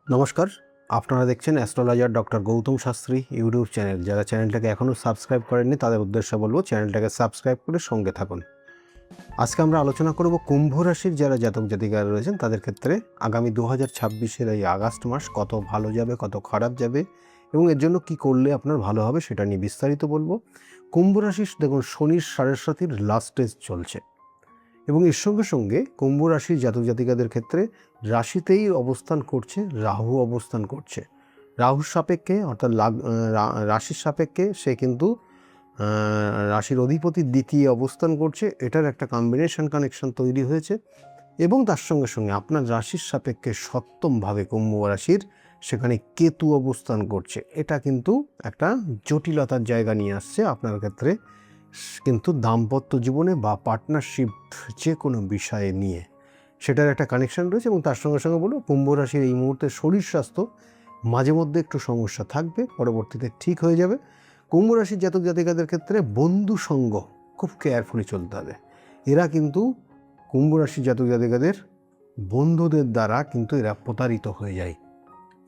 নমস্কার, আপনারা দেখছেন astrologer doctor Gautam Shastri YouTube channel. যারা চ্যানেলটাকে এখনও সাবস্ক্রাইব করেননি তাদের উদ্দেশ্যে বলবো চ্যানেলটাকে সাবস্ক্রাইব করে সঙ্গে থাকুন। আজকে আমরা আলোচনা করব কুম্ভ রাশির যারা জাতক জাতিকারা রয়েছেন তাদের ক্ষেত্রে আগামী 2026-এর এই আগস্ট মাস কত ভালো যাবে, কত খারাপ যাবে এবং এর জন্য কি করলে আপনার ভালো হবে সেটা নিয়ে বিস্তারিত বলবো। কুম্ভ রাশির দেখুন শনির সাড়ে সাতির লাস্ট স্টেজ চলছে এবং এর সঙ্গে সঙ্গে কুম্ভ রাশির জাতক জাতিকাদের ক্ষেত্রে রাশিতেই অবস্থান করছে রাহু, অবস্থান করছে রাহুর সাপেক্ষে, অর্থাৎ রাশির সাপেক্ষে সে কিন্তু রাশির অধিপতির দ্বিতীয় অবস্থান করছে। এটার একটা কম্বিনেশন কানেকশন তৈরি হয়েছে এবং তার সঙ্গে সঙ্গে আপনার রাশির সাপেক্ষে সপ্তমভাবে কুম্ভ রাশির সেখানে কেতু অবস্থান করছে। এটা কিন্তু একটা জটিলতার জায়গা নিয়ে আসছে আপনার ক্ষেত্রে, কিন্তু দাম্পত্য জীবনে বা পার্টনারশিপ যে কোনো বিষয়ে নিয়ে সেটার একটা কানেকশান রয়েছে। এবং তার সঙ্গে সঙ্গে বলবো কুম্ভ রাশির এই মুহূর্তে শরীর স্বাস্থ্য মাঝে মধ্যে একটু সমস্যা থাকবে, পরবর্তীতে ঠিক হয়ে যাবে। কুম্ভ রাশির জাতক জাতিকাদের ক্ষেত্রে বন্ধু সঙ্গ খুব কেয়ারফুলি চলতে হবে। এরা কিন্তু কুম্ভ রাশির জাতক জাতিকাদের বন্ধুদের দ্বারা কিন্তু এরা প্রতারিত হয়ে যায়।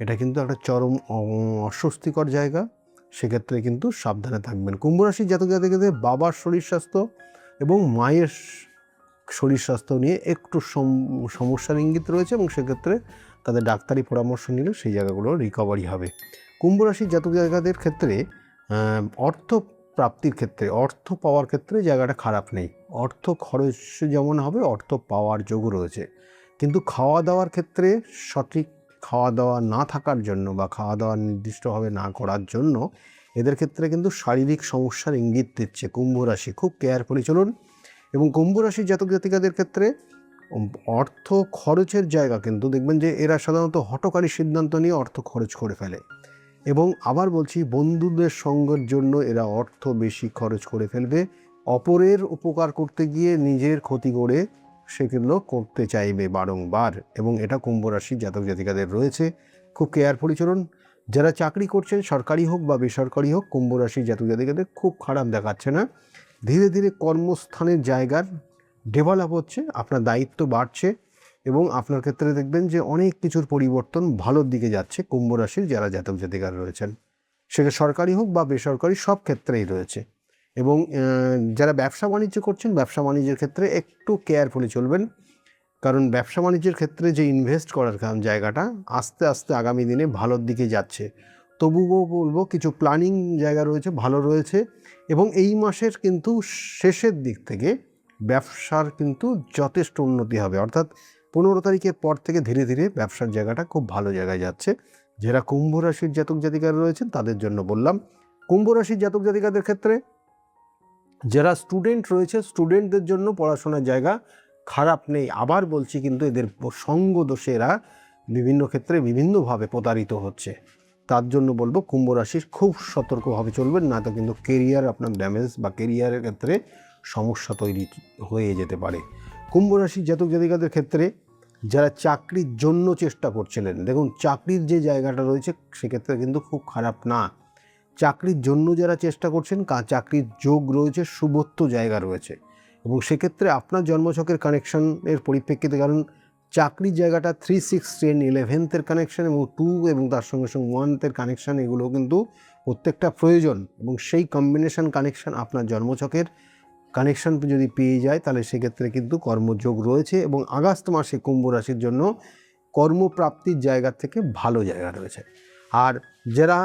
এটা কিন্তু একটা চরম অস্বস্তিকর জায়গা, সেক্ষেত্রে কিন্তু সাবধানে থাকবেন। কুম্ভ রাশির জাতক জাতিকাদের বাবার শরীর স্বাস্থ্য এবং মায়ের শরীর স্বাস্থ্য নিয়ে একটু সমস্যার ইঙ্গিত রয়েছে এবং সেক্ষেত্রে তাদের ডাক্তারি পরামর্শ নিলে সেই জায়গাগুলো রিকভারি হবে। কুম্ভ রাশির জাতক জাতিকাদের ক্ষেত্রে অর্থ প্রাপ্তির ক্ষেত্রে, অর্থ পাওয়ার ক্ষেত্রে জায়গাটা খারাপ নেই। অর্থ খরচ যেমন হবে, অর্থ পাওয়ার যোগও রয়েছে, কিন্তু খাওয়া দাওয়ার ক্ষেত্রে সঠিক খাওয়া দাওয়া না থাকার জন্য বা খাওয়া দাওয়া নির্দিষ্টভাবে না করার জন্য এদের ক্ষেত্রে কিন্তু শারীরিক সমস্যার ইঙ্গিত দিচ্ছে। কুম্ভ রাশি খুব কেয়ারফুলি চলুন। এবং কুম্ভ রাশির জাতক জাতিকাদের ক্ষেত্রে অর্থ খরচের জায়গা কিন্তু দেখবেন যে এরা সাধারণত হঠকারী সিদ্ধান্ত নিয়ে অর্থ খরচ করে ফেলে এবং আবার বলছি বন্ধুদের সঙ্গের জন্য এরা অর্থ বেশি খরচ করে ফেলবে। অপরের উপকার করতে গিয়ে নিজের ক্ষতি করে সেগুলো করতে চাইবে বারংবার, এবং এটা কুম্ভ রাশির জাতক জাতিকাদের রয়েছে। খুব কেয়ারফুলি চলুন। যারা চাকরি করছেন, সরকারি হোক বা বেসরকারি হোক, কুম্ভ রাশির জাতক জাতিকাদের খুব খারাপ দেখাচ্ছে না। ধীরে ধীরে কর্মস্থানের জায়গার ডেভেলপ হচ্ছে, আপনার দায়িত্ব বাড়ছে এবং আপনার ক্ষেত্রে দেখবেন যে অনেক কিছুর পরিবর্তন ভালোর দিকে যাচ্ছে। কুম্ভ রাশির যারা জাতক জাতিকারা রয়েছেন, সেটা সরকারি হোক বা বেসরকারি, সব ক্ষেত্রেই রয়েছে। এবং যারা ব্যবসা বাণিজ্য করছেন, ব্যবসা বাণিজ্যের ক্ষেত্রে একটু কেয়ারফুলি চলবেন, কারণ ব্যবসা বাণিজ্যের ক্ষেত্রে যে ইনভেস্ট করার জায়গাটা আস্তে আস্তে আগামী দিনে ভালোর দিকে যাচ্ছে। তবুও বলবো কিছু প্ল্যানিং জায়গা রয়েছে, ভালো রয়েছে। এবং এই মাসের কিন্তু শেষের দিক থেকে ব্যবসার কিন্তু যথেষ্ট উন্নতি হবে, অর্থাৎ 15 তারিখের পর থেকে ধীরে ধীরে ব্যবসার জায়গাটা খুব ভালো জায়গায় যাচ্ছে। যারা কুম্ভ রাশির জাতক জাতিকারা রয়েছেন তাদের জন্য বললাম। কুম্ভ রাশির জাতক জাতিকাদের ক্ষেত্রে যারা স্টুডেন্ট রয়েছে, স্টুডেন্টদের জন্য পড়াশোনার জায়গা খারাপ নেই। আবার বলছি, কিন্তু এদের সঙ্গ দোষে এরা বিভিন্ন ক্ষেত্রে বিভিন্নভাবে প্রতারিত হচ্ছে। তার জন্য বলবো কুম্ভ রাশির খুব সতর্কভাবে চলবেন, না তো কিন্তু কেরিয়ার আপনার ড্যামেজ বা কেরিয়ারের ক্ষেত্রে সমস্যা তৈরি হয়ে যেতে পারে। কুম্ভ রাশির জাতক জাতিকাদের ক্ষেত্রে যারা চাকরির জন্য চেষ্টা করছিলেন, দেখুন চাকরির যে জায়গাটা রয়েছে সেক্ষেত্রে কিন্তু খুব খারাপ না। চাকরির জন্য যারা চেষ্টা করছেন, চাকরির যোগ রয়েছে, শুভত্ব জায়গা রয়েছে এবং সেক্ষেত্রে আপনার জন্মছকের কানেকশনের পরিপ্রেক্ষিতে, কারণ চাকরির জায়গাটা 3, 6, 10, 11th কানেকশন এবং 2 এবং তার সঙ্গে সঙ্গে 1 কানেকশান, এগুলো কিন্তু প্রত্যেকটা প্রয়োজন এবং সেই কম্বিনেশন কানেকশান আপনার জন্মছকের কানেকশান যদি পেয়ে যায় তাহলে সেক্ষেত্রে কিন্তু কর্মযোগ রয়েছে এবং আগস্ট মাসে কুম্ভ রাশির জন্য কর্মপ্রাপ্তির জায়গা থেকে ভালো জায়গা রয়েছে। আর যারা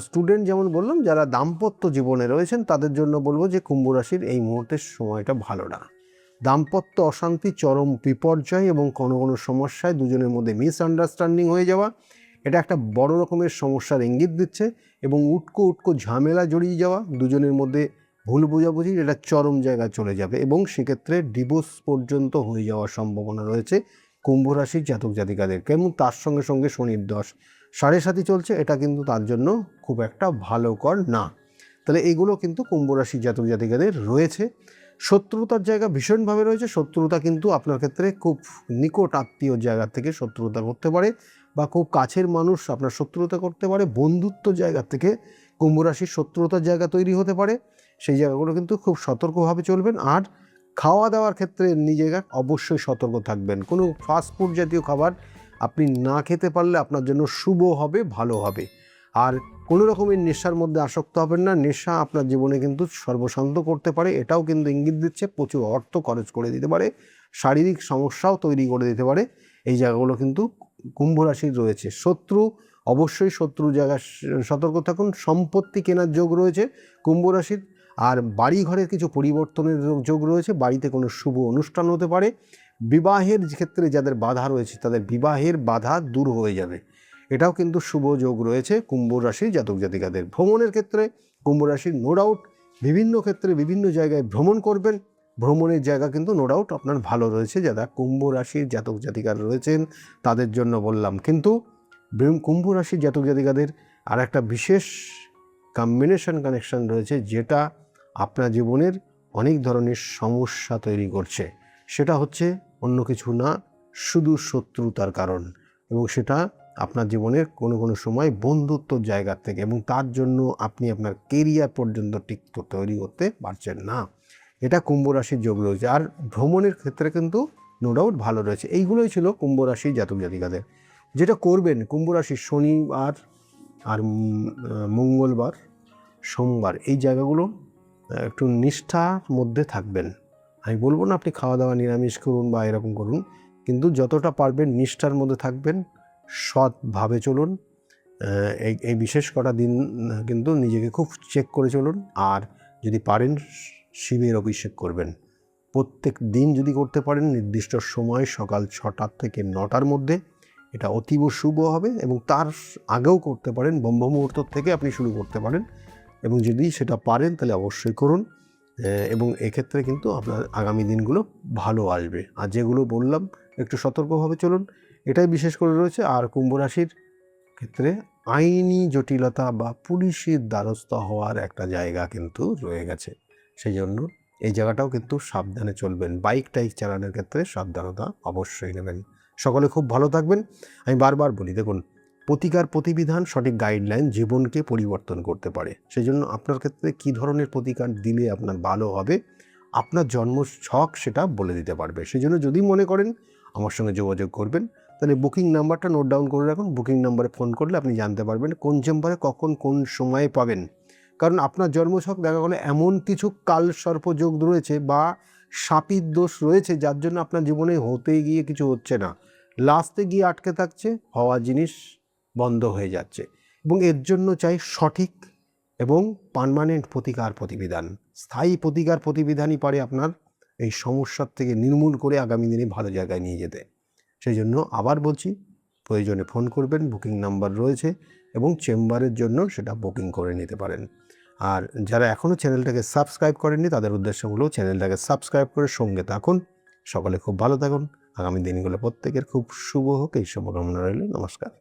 স্টুডেন্ট, যেমন বললাম, যারা দাম্পত্য জীবনে রয়েছেন তাদের জন্য বলবো যে কুম্ভ রাশির এই মুহূর্তের সময়টা ভালো না। দাম্পত্য অশান্তি, চরম বিপর্যয় এবং কোনো কোনো সমস্যায় দুজনের মধ্যে মিসআন্ডারস্ট্যান্ডিং হয়ে যাওয়া, এটা একটা বড় রকমের সমস্যার ইঙ্গিত দিচ্ছে। এবং উটকো ঝামেলা জড়িয়ে যাওয়া, দুজনের মধ্যে ভুল বোঝাবুঝি, এটা চরম জায়গায় চলে যাবে এবং সেক্ষেত্রে ডিভোর্স পর্যন্ত হয়ে যাওয়ার সম্ভাবনা রয়েছে কুম্ভ রাশির জাতক জাতিকাদের। কেমন তার সঙ্গে সঙ্গে শনির দশ সাড়ে সাথী চলছে, এটা কিন্তু তার জন্য খুব একটা ভালোকর না। তাহলে এগুলো কিন্তু কুম্ভ রাশির জাতক জাতিকাদের রয়েছে। শত্রুতার জায়গা ভীষণভাবে রয়েছে। শত্রুতা কিন্তু আপনার ক্ষেত্রে খুব নিকট আত্মীয় জায়গা থেকে শত্রুতা করতে পারে বা খুব কাছের মানুষ আপনার শত্রুতা করতে পারে। বন্ধুত্ব জায়গা থেকে কুম্ভ রাশির শত্রুতার জায়গা তৈরি হতে পারে। সেই জায়গাগুলো কিন্তু খুব সতর্কভাবে চলবেন। আর খাওয়া দাওয়ার ক্ষেত্রে নিজেরা অবশ্যই সতর্ক থাকবেন। কোনো ফাস্টফুড জাতীয় খাবার আপনি না খেতে পারলে আপনার জন্য শুভ হবে, ভালো হবে। আর কোনো রকমের নেশার মধ্যে আসক্ত হবেন না। নেশা আপনার জীবনে কিন্তু সর্বশান্ত করতে পারে, এটাও কিন্তু ইঙ্গিত দিচ্ছে। প্রচুর অর্থ খরচ করে দিতে পারে, শারীরিক সমস্যাও তৈরি করে দিতে পারে। এই জায়গাগুলো কিন্তু কুম্ভ রাশির রয়েছে। শত্রু, অবশ্যই শত্রু জায়গা সতর্ক থাকুন। সম্পত্তি কেনার যোগ রয়েছে কুম্ভ রাশির। আর বাড়ি ঘরের কিছু পরিবর্তনের যোগ রয়েছে, বাড়িতে কোনো শুভ অনুষ্ঠান হতে পারে। বিবাহের ক্ষেত্রে যাদের বাধা রয়েছে তাদের বিবাহের বাধা দূর হয়ে যাবে, এটাও কিন্তু শুভ যোগ রয়েছে কুম্ভ রাশির জাতক জাতিকাদের। ভ্রমণের ক্ষেত্রে কুম্ভ রাশির নো ডাউট বিভিন্ন ক্ষেত্রে বিভিন্ন জায়গায় ভ্রমণ করবেন, ভ্রমণের জায়গা কিন্তু নো ডাউট আপনার ভালো রয়েছে। যারা কুম্ভ রাশির জাতক জাতিকারা রয়েছেন তাদের জন্য বললাম। কিন্তু কুম্ভ রাশির জাতক জাতিকাদের আর একটা বিশেষ কানেকশন রয়েছে, যেটা আপনার জীবনের অনেক ধরনের সমস্যা তৈরি করছে। সেটা হচ্ছে অন্য কিছু না, শুধু শত্রুতার কারণ। এবং সেটা আপনার জীবনের কোনো সময় বন্ধুত্বর জায়গা থেকে, এবং তার জন্য আপনি আপনার কেরিয়ার পর্যন্ত ঠিক তৈরি করতে পারছেন না। এটা কুম্ভ রাশির যোগ রয়েছে। আর ভ্রমণের ক্ষেত্রে কিন্তু নো ডাউট ভালো রয়েছে। এইগুলোই ছিল কুম্ভ রাশির জাতক জাতিকাদের। যেটা করবেন কুম্ভ রাশির শনিবার আর মঙ্গলবার, সোমবার, এই জায়গাগুলো একটু নিষ্ঠার মধ্যে থাকবেন। আমি বলবো না আপনি খাওয়া দাওয়া নিরামিষ করুন বা এরকম করুন, কিন্তু যতটা পারবেন নিষ্ঠার মধ্যে থাকবেন, সৎভাবে চলুন। এই বিশেষ কটা দিন কিন্তু নিজেকে খুব চেক করে চলুন। আর যদি পারেন শিবের অভিষেক করবেন প্রত্যেক দিন, যদি করতে পারেন নির্দিষ্ট সময় সকাল 6টা থেকে 9টার মধ্যে, এটা অতীব শুভ হবে। এবং তার আগেও করতে পারেন, ব্রহ্ম মুহূর্ত থেকে আপনি শুরু করতে পারেন। এবং যদি সেটা পারেন তাহলে অবশ্যই করুন। এবং এক্ষেত্রে কিন্তু আপনার আগামী দিনগুলো ভালো আসবে। আর যেগুলো বললাম একটু সতর্কভাবে চলুন, এটাই বিশেষ করে রয়েছে। আর কুম্ভ রাশির ক্ষেত্রে আইনি জটিলতা বা পুলিশের দ্বারস্থ হওয়ার একটা জায়গা কিন্তু রয়ে গেছে, সেই জন্য এই জায়গাটাও কিন্তু সাবধানে চলবেন। বাইক চালানোর ক্ষেত্রে সাবধানতা অবশ্যই নেবেন। সকলে খুব ভালো থাকবেন। আমি বারবার বলি, দেখুন, প্রতিবিধান, সঠিক গাইডলাইন জীবনকে পরিবর্তন করতে পারে। সেই জন্য আপনার ক্ষেত্রে কী ধরনের প্রতিকার দিলে আপনার ভালো হবে, আপনার জন্ম ছক সেটা বলে দিতে পারবে। সেই জন্য যদি মনে করেন আমার সঙ্গে যোগাযোগ করবেন, তাহলে বুকিং নাম্বারটা নোট ডাউন করে রাখুন। বুকিং নাম্বারে ফোন করলে আপনি জানতে পারবেন কোন চেম্বারে কখন কোন সময়ে পাবেন। কারণ আপনার জন্মছক দেখা গেলো এমন কিছু কাল সর্পযোগ রয়েছে বা শাপিত দোষ রয়েছে, যার জন্য আপনার জীবনে হতে গিয়ে কিছু হচ্ছে না, লাস্টে গিয়ে আটকে থাকছে, হওয়া জিনিস বন্ধ হয়ে যাচ্ছে। এবং এর জন্য চাই সঠিক এবং পার্মানেন্ট প্রতিবিধান। স্থায়ী প্রতিবিধানই পারে আপনার এই সমস্যার থেকে নির্মূল করে আগামী দিনে ভালো জায়গায় নিয়ে যেতে। সেই জন্য আবার বলছি, প্রয়োজনে ফোন করবেন, বুকিং নাম্বার রয়েছে, এবং চেম্বারের জন্য সেটা বুকিং করে নিতে পারেন। আর যারা এখনও চ্যানেলটাকে সাবস্ক্রাইব করেননি তাদের উদ্দেশ্য হলো চ্যানেলটাকে সাবস্ক্রাইব করে সঙ্গে থাকুন। সকলে খুব ভালো থাকুন। আগামী দিনগুলো প্রত্যেকের খুব শুভ হোক, এই শুভকামনা রইল। নমস্কার।